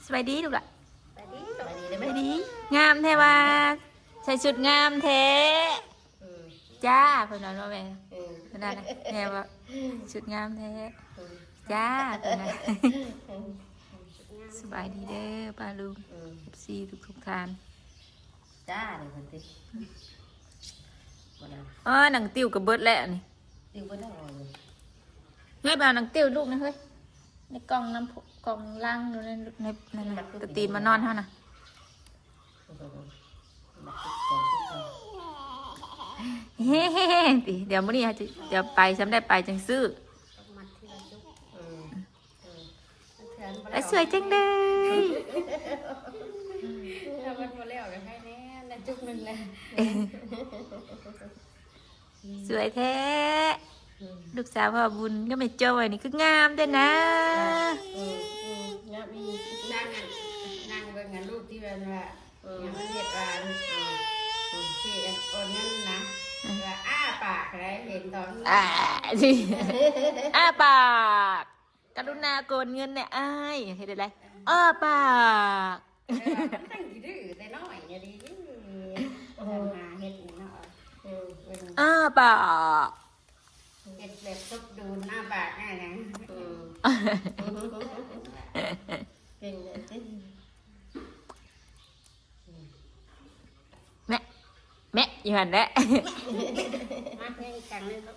สบายดีลูกล่ะไปดีได้ ส ไหม บายดีงามแท้ว่าใส่ชุดงามแท้จ้าเพิ่นว่าแม่เพิ่นนั่นนะแม่ว่าชุดงามแท้จ้าเพิ่นน่ะสบายดีเด้อป้าลุงซีทุกทานจ้าเดี๋ยวคนติบ่ได้หนังติ้วกับเบิดแล้วนี่ ติวบ่ได้เลย เฮ้ยบ่าวหนังติ้วลูกนะเฮ้ยในกล่องน้ำกล่องล่างดูในน่ะกระตีนมานอนเฮาน่ะเฮ้ติเดี๋ยวมื้อนี้เดี๋ยวไปซ้ำได้ไปจังซื้อแล้วสวยจังเลยถ้ามันบ่แล้วก็ให้แน่ได้จุกนึงแหละ สวยแท้ลูกสาวพ่อบุญก็ไม่โจ้ยนี่คืองามด้วยนะงามอีนั่งเบิ่งรูปที่ว่ายังมันเฮ็ดว่าสิโอนเงินนะว่าอ้าปากอะไรเห็นตอนสิอ้าปากกรุณาโกนเงินเนี่ยอ้ายเฮ็ดอะไรอ้าปากมันตั้งดื้อแต่น้อยอย่าดีหาเฮ็ดเนาะอ้าปากเฮ็ดแบบซุบดูหน้าปากง่ายนะเก่งเลยแม่อยู่หันแหละมาเพลงกันเลยครับ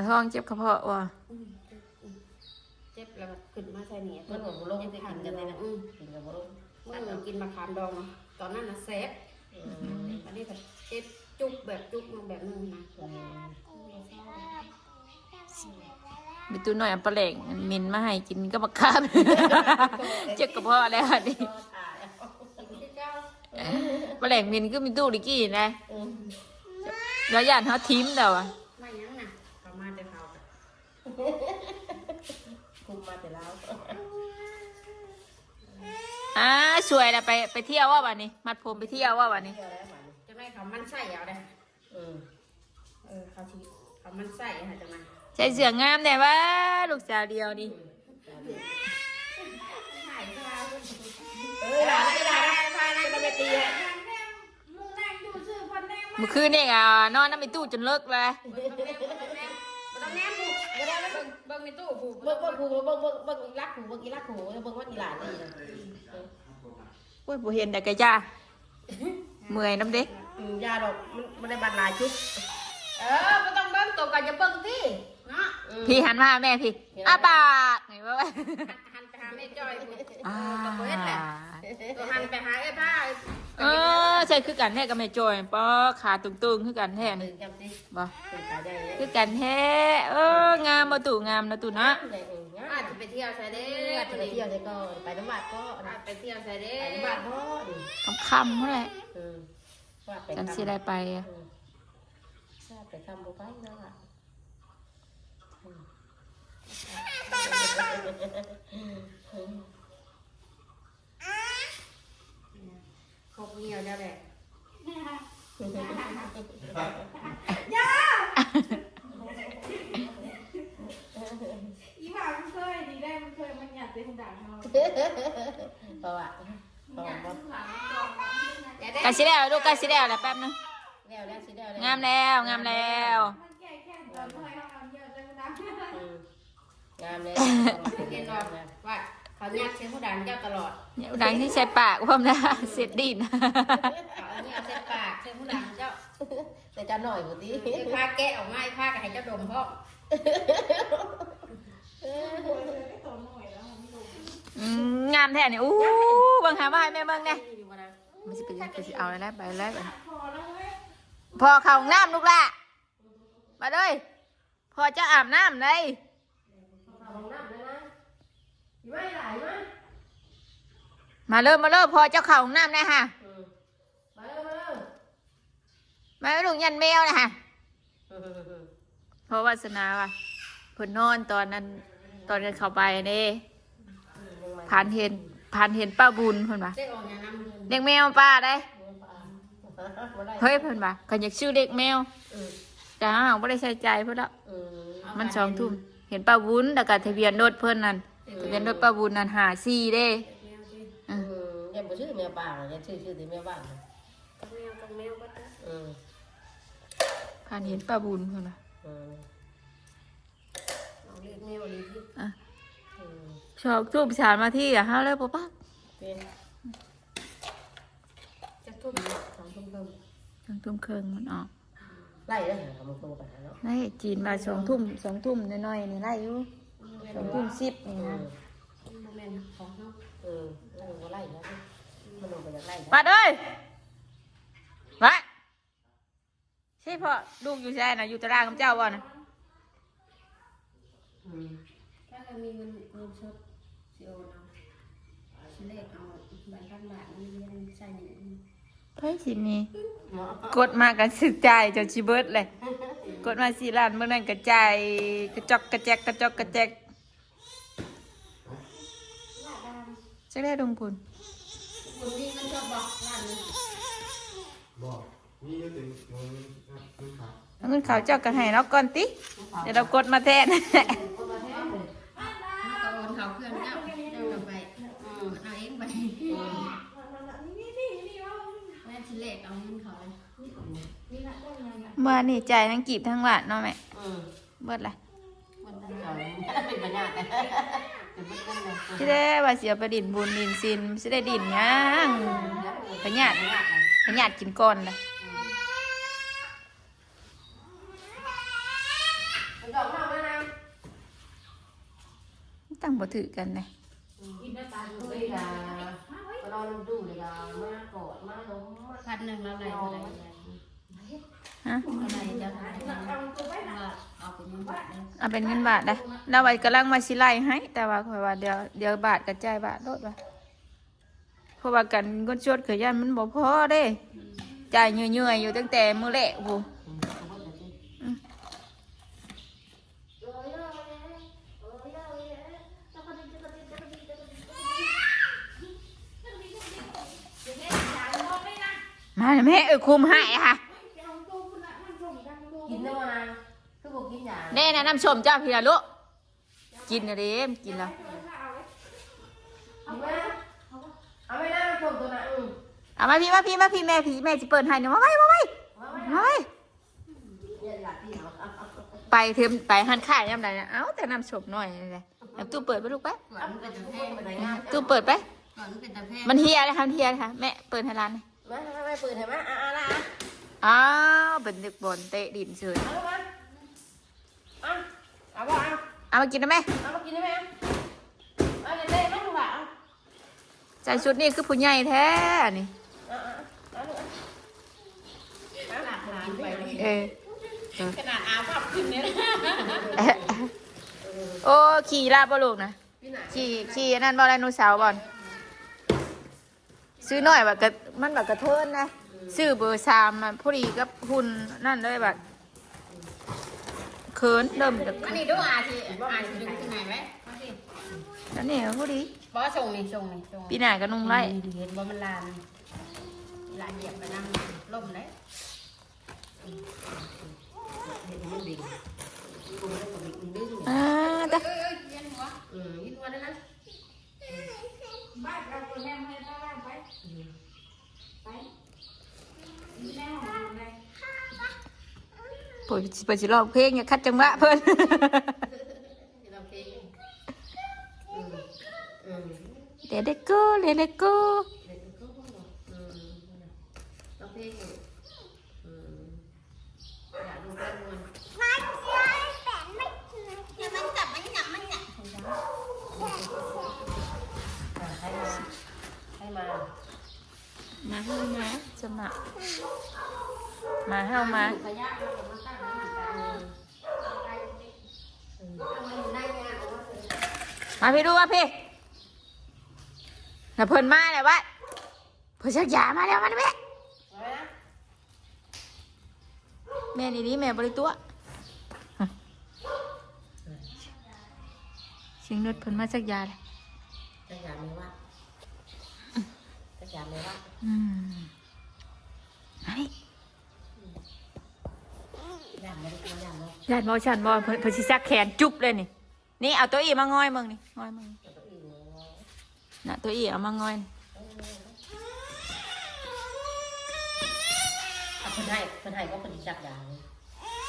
ท้องเจ็บกระเพาะว่ะเจ็บแล้วขึ้นมาใส่เนี่ยเพิ่นบ่ลงไปกินกันเลยนะกินกับบ่ลงเมื่อกินมะขามดองตอนนั้นน่ะเซฟอันนี้ก็เจ็บจุกแบบจุกแบบนึงนะมีตู้หน่อยปลาแหลงมินมาให้กินก็บักคาบเจ็บกระเพาะแล้วดิปลาแหลงมินก็มีตู้ดิกี้นะแล้วย่านเขาทิมเดี๋ยวไม่ยังนะเขามาแต่เขาคุมมาแต่แล้วสวยนะไปเที่ยวว่าวันนี้มัดผมไปเที่ยวว่าวันนี้จะไม่เขามันใส่เอาได้เขาทีเขามันใส่ค่ะจะมาใส่เสื้องามแต่ว่าลูกสาวเดียวนี่เมื่อคืนนี่นอนน้ำในตู้จนเลิกเลยเบิ่งในตู้ผูกเบิ่งอีรักผูกเบิ่งอีรักผูกเบิ่งว่าอีหลานดีนะโอ้ยบ่เห็นแต่กะจ้าเมื่อยน้ำเด็กยาดอกมันได้บรรลายชุดไม่ต้องเบิ่งตัวก่อนจะเบิ่งที่เนาะพี่หันมาแม่พี่อ้าปากไงวะหันไปหาแม่จอยตัวเฮ็ดแหละตัวหันไปหาไอ้ผ้าใช่คือกันแท้กับแม่จอยป้อขาตุ้งๆคือกันแท้นี่บ่คือกันแท้งามบ่ตู่งามนะตู่นะอาจจะไปเที่ยวใส่เด้อไปเที่ยวใส่ก็ไปน้ำบัดก็ไปเที่ยวใส่เด้อน้ำบัดก็ค่ำๆเท่าไหร่จังสิได้ไปไปทำบุญไปนั่นแหละครบเงียวแล้วแหละย่าอีหมามันเคยดีได้มันเคยมันอยากเป็นคนด่าเราเพราะว่ากาสิแล้วลูกกาสิแล้วแหละแป๊บนึงงามแล้วมันแก่แค่ตอนให้เราเยอะจังนะงามเลยเห็นว่าเขายัดเส้นผู้ดังเจ้าตลอดเนี่ยดังที่ใช้ปากพร้อมนะเสียดดินอันนี้เอาเส้นปากเส้นผู้ดังเจ้าแต่จะหน่อยกว่านี้ผ้าแกะออกมาผ้าก็ให้เจ้าดมเพราะงามแท้เนี่ยบังหาว่าให้แม่เบิ่งไงมันสิเป็นสิเอาแล้วไปแล้วพอเข้าน้ำลูกละมาเลยพอจะอาบน้ำเลยมาเลยพอเจ้าเข่าน้ำนะฮะมาลูกยันแมวนะฮะเพราะวาสนาว่ะเพิ่นนอนตอนนั้นตอนกันเข้าไปนี่ผ่านเห็นป้าบุญเพิ่นว่าเด็กแมวป้าได้เฮ้ยเพิ่นว่าก็อยากชื่อเด็กแมว จ้าไม่ได้ใช้ใจเพื่อนละ อืม มัน2 ทุ่มเห็นป้าวุ้นแล้วก็ทะเบียนรถเพิ่นนั่นทะเบียนรถป้าวุ้นนั่น54เด้ อืมยังบ่ชื่อแมวป่ายังชื่อแต่แมวบ้านนะ กับแมวก็ได้ อืม ผ่านเห็นป้าวุ้นเพิ่นน่ะ อืม เอาเรียกแมวดีที่ อ่ะ อืม 2 ทุ่ม3 นาทีอ่ะเฮาเลยบ่ปะ เป็น จะทุ่ม2 ทุ่มเพิ่ม 2 ทุ่มครึ่งมันออก ไล่ได้หามันโตไปเนาะ ไล่จีนมา2 ทุ่ม2 ทุ่มน้อยๆนี่ไล่อยู่2 ทุ่ม10นี่ อื นะ ม โมเมนต์ของเขา มันก็ไล่แล้วมันลงไปจากไล่ ปัดเอ้ยมาใช่พ่อลูกอยู่ใช่น่ะอยู่ตารางกับเจ้าบ่น่ะ อืม ถ้าเรามีเงินสดสิโอนเอาสิเลขเอา1,000 บาทนี่เรียนใส่หนึ่ง เฮ้ยสิมี เนาะ กดมากันสิจ่ายเจ้าชีเบิร์ดเลย กดมา4 ล้านเมื่อนั้นกระจายกระจอกกระแจกกระจอกกระแจกจะได้ลงทุน คุณนี่มันชอบบอกร้านนี้ บอกนี่ก็ถึงเงินขาด เอาเงินเขาเจ้ากันให้เราก่อนติเดี๋ยวเรากดมาแทน ก็โอนเขาเพื่อนเจ้าเอาไปเอาเองไปแม่สิเลขเอาเงินเขาเลย เมื่อนี่จ่ายทั้งกีบทั้งหวานเนาะแม่ อืม เบิดละ มัน จอยเป็นปัญญาแต่เป็นเพื่อนเลย สิได้ว่าเสียไปดินบุญดินซินสิได้ดินหยังพญาติพญาติกินก่อนนะ มันดอกน้องนะ ตั้งบ่ถือกันเลย กินได้ตาดู เฮ้ยล่ะก็นอนดูเลยล่ะมากอดมาล้มมา 1,000แล้วไหนเท่าไหร่ ฮะ อะไรจะหายเอาเป็นเงินบาทเลย เอาเป็นเงินบาทได้แล้วไว้กำลังมาสิไล่ให้ แต่ว่าข่อยว่าเดี๋ยวบาทกระจายบาทโลดว่าเพราะว่ากันเงินชดเขยยันมันบ่พอเด้จ่ายเหนื่อยๆอยู่ตั้งแต่มื้อแรกพู้มาแม่คุมให้ค่ะ กินแล้วนะคือบอกกินยา แน่นะน้ำชมเจ้าพี่ละลูกกินนะเด้มกินแล้ว เอาไหมเอาไหมนะชมตัวน่ะ เอามาพี่แม่จะเปิดให้เนี่ยมาไว้ เนี่ยหลักที่เอา ไปเทมไปหันข่ายยามใดเนี่ยเอ้าแต่น้ำชมหน่อยเลยเอาตู้เปิดไปลูกไป ก่อนมันเป็นตะแพง ไหนงาม ตู้เปิดไป ก่อนมันเป็นตะแพง มันเฮียเลยค่ะเฮียเลยค่ะแม่เปิดให้ร้านหน่อย มาไม่ปืนเห็นไหมละ อ้าวเป็นเด็กบอลเตะดินเฉย เอามาเอาบ่เอา เอามากินนะแม่ เอามากินได้ไหมเอาเด็กๆไม่ถูกอ่ะ ใจชุดนี้คือผู้ใหญ่แท้นี่ หลากหลานไปเลย เออ ขนาดอาภาพขึ้นเนี่ย โอ้ขี่ลาบลูกนะขี่นั่นบอลไดโนเสาร์บอลซื้อหน่อยแบบกระมันแบบกระเทินนะซื้อเบอร์3มันพอดีกับหุ่นนั่นเลยแบบเขินเริ่มจาก อันนี้ดูอาทีดึงที่ไหนไว้มาสิ แล้วนี่พอดี บอส่งนี่ ปีหน้าก็นุ่งไล่ เห็นบ่มันลานเหยียบไปนั่งล่มเลย เห็นมันดิ่งกูไม่ได้กับดิ่งดึง อ่าจ้ะ เย็นหัว ยินวันนั้น บ้านเราตัวแม่ให้บ้านไปไปแม่ของเลย เปิดสิร้องเพลงอย่าคัดจังหวะเพิ่น เราเพลง เด็กกูเด็กกู เราเพลงอยากดูแฟนมัน เนี่ยมันจับมันหยับมันหยับ ให้มา มาเฮามาจะมาเฮามา ขยะเราจะมาตั้งไว้เหมือนกันได้งานเอาว่า มาพี่ดูมาพี่น่ะเพิ่นมาแล้ววะเพิ่นชักยามาแล้วมาแม่แม่ดีๆแม่บ่ได้ตัวสิงนุชเพิ่นมาชักยาเลย จะอยากไหมว่าจะอยากไหมว่า ไอ้ อยากไหม ญาติบ่ฉันบ่เพิ่นสิซักแขนจุ๊บเลยนี่นี่เอาตัวอีมางอยมึงนี่งอยมึงน่ะตัวอีเอามางอยนี่ คนให้ก็คนจักยาเลย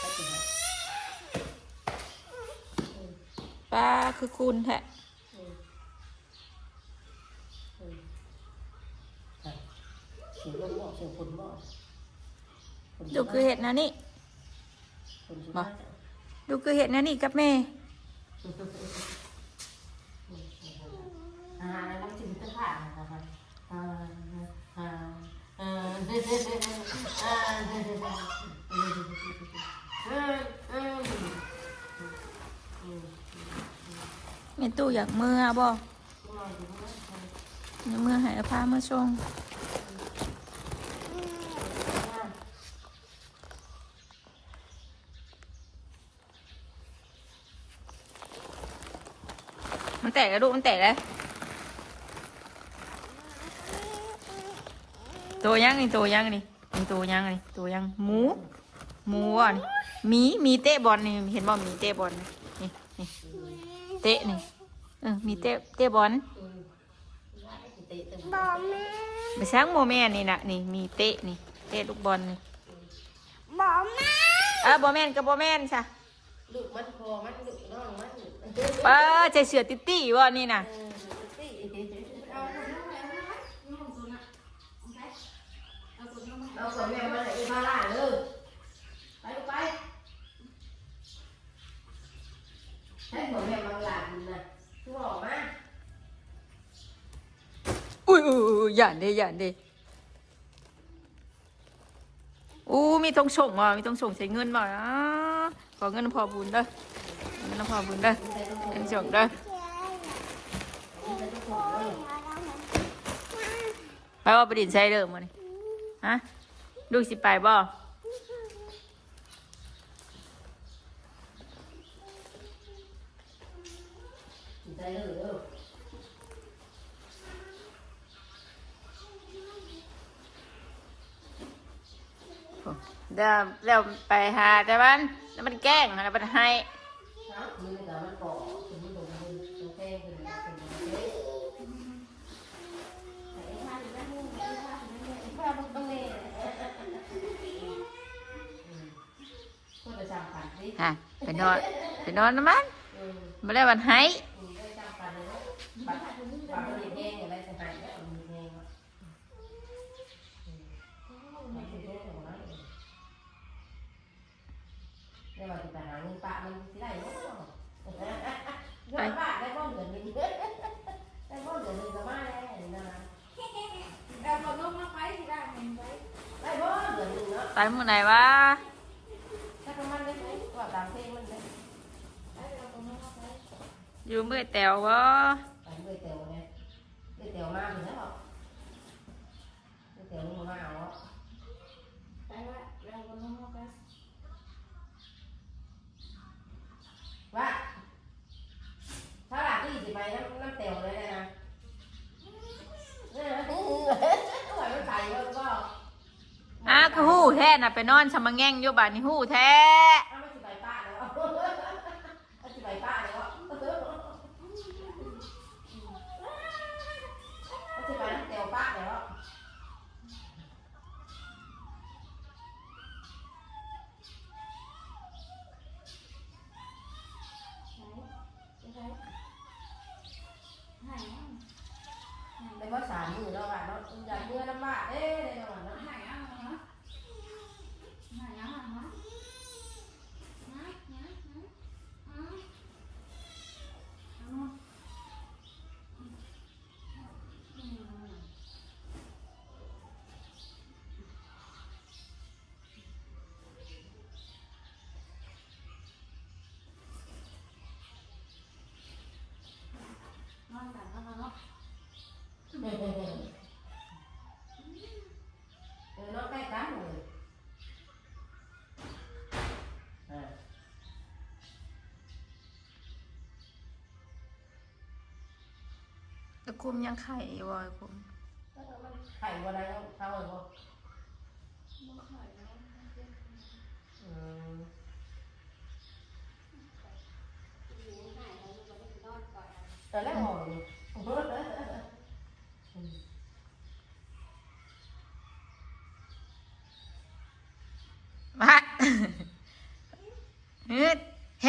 ก็จริงนะ ป้าคือคุณแท้ เสียงลมบอกเสียงคนบอก ดูคือเห็ดนะนี่บ่ดูคือเห็ดนะนี่กับแม่ แล้วจึงต้องผ่านนะคะแม่ตู้อยากเมื่อบ่อยากเมื่อให้เอาผ้ามาส่งมันแตกแล้วลูกมันแตกแล้วตัวยังนี่ตัวยังนี่มีตัวยังนี่ตัวยังหมูอ่ะนี่มีเตะบอลนี่เห็นบ่มีเตะบอลนี่นี่เตะนี่มีเตะบอลไปช้างโมแม่นี่นะนี่มีเตะนี่เตะลูกบอลนี่บอแม่บอแม่นกับบอแม่นจ้ะ ลูกมันพอมันลูกน้องมัน ใจเสือตี้วะนี่นะ เอาคนแม่มาเลยมาล่าเลยไปลูกไปให้คนแม่มาหลานนะทุกออกมา อุ้ยหยานเด้มีต้องส่งว่ะมีต้องส่งใช้เงินบ่นะขอเงินพอบุญเด้อเงินพอบุญเด้อต้องส่งเด้อไปว่าประดิษฐ์ใช้เด้อมานี่ฮะลูกสิไปบ่ใจเลย เดี๋ยวไปหาแต่มันแล้วมันแกล้งแล้วมันให้ มันก็มันก่อถึงมันลงมันโอเคเป็นคนจะจำกันสิ ฮะไปนอนนะมันมาแล้วมันให้ ได้จำกันเลยบัตรมันแห้งอะไรจะหายแล้วมันแห้งได้มาติดปัญหาเงินปะมันสิได้บ่เงินปะได้บ่เดือนนึงได้บ่เดือนนึงก็มาแล้วนะ เอาขนมมาไปที่ได้เห็นไว้ ได้บ่เดือนนึงเนาะ ไปมื้อไหนวะ ถ้ามันได้ว่าตามเพลงมันได้ เอาขนมมาไป อยู่มื้อแต๋วบ่ ไปด้วยเตียวเนี่ยด้วยเตียวมากเลยนะหรอด้วยเตียวมึงมาเอา ไปว่าเอาขนมมาไป ว่าถ้าหลักที่สิไปน้ำเตียวเลยนะไหวมันใส่ก็ก็ คือฮู้แท้น่ะไปนอนชะมะแง่งอยู่บ้านนี่ฮู้แท้ ถ้าไม่สิไปป้าแล้วถ้าสิไปป้าแล้วถ้าสิไปน้ำเตียวป้าแล้ว ไหน ได้ว่า3 มื้อแล้วว่าเนาะอยากเมื่อน้ำบ้าเด้ได้แล้วว่าเนาะ ไหนเอาเหรอไหนเอาเหรอนอนกันแล้วเนาะ เนาะใกล้กันเลย ตะคุมยังไข่อยู่บ่คุม ไข่วันไหนเท่าไหร่บ่ บ่ขายแล้ว อืม เจ็บ เออเนาะใกล้กันเลย เจ็บ เออเนาะใกล้กันเลย เจ็บ เออเนาะใกล้กันเลย เจ็บ เออ เจ็บ เออเนาะใกล้กันเลย เจ็บ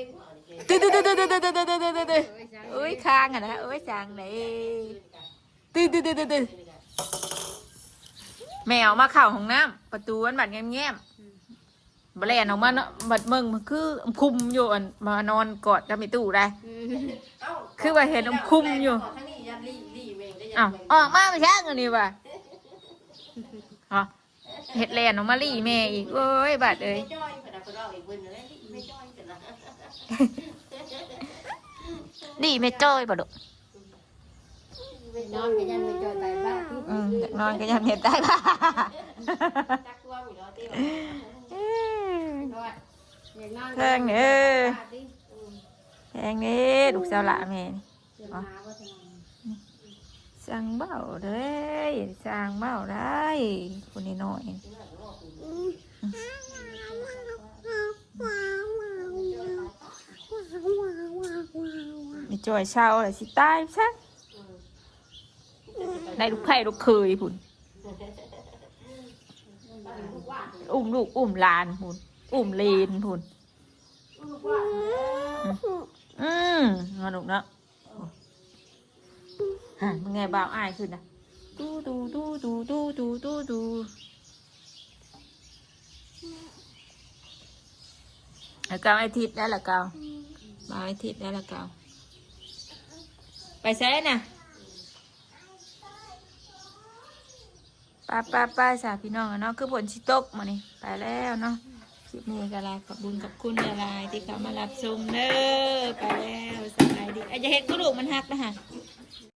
ก่ง ตึ๊ดตึ๊ดตึ๊ดตึ๊ดตึ๊ดตึ๊ดตึ๊ดตึ๊ดตึ๊ดตึ๊ดโอ้ยค้างอ่ะนะโอ้ยจางไหนตึ๊ดตึ๊ดตึ๊ดตึ๊ดตึ๊ดแมวมาเข้าห้องน้ำประตูมันบัดแง้มๆบแลนออกมาเนาะบัดมึงมันคือคุมอยู่อันมานอนกอดกับไอ้ตู้ได้คือว่าเห็นคุมอยู่อ้าวออกมาไม่ใช่อันนี้ว่ะอ๋อเห็ดแลนออกมาลี่แม่อีกเอ้ยบัดเอ้ยลี่ไม่จ้อยบ่ดุ นอนก็ยังไม่จอยตายบ้า อยากนอนก็ยังเห็นได้ป่ะ จักตัวอยู่แล้วตีอยากนอน แพงเอ้ยแพงเอ้ยลูกสาวหละแม่สั่งเบาเลยสั่งเบาได้คนนี้น้อยมีจ่อยเช่าเลยสิตายซักได้ลูกไข่ลูกเคยพุ่นอุ้มลูกอุ้มหลานพุ่นอุ้มเลนพุ่น งอนลูกเนาะฮะมึงไงบ่าวอายขึ้นนะดูแล้วเกาไอทิศได้ละเกาบ่าวไอทิศได้ละเกาไปใช้น่ะป้าสาพี่น้องเนาะคือผลชิตกมานี่ไปแล้วเนาะคลิปนี้ก็ลาขอบคุญกับคุณละลายที่เขามารับชมเด้อไปแล้วสบายดีอาจจะเห็นกระดูกมันหักนะฮะ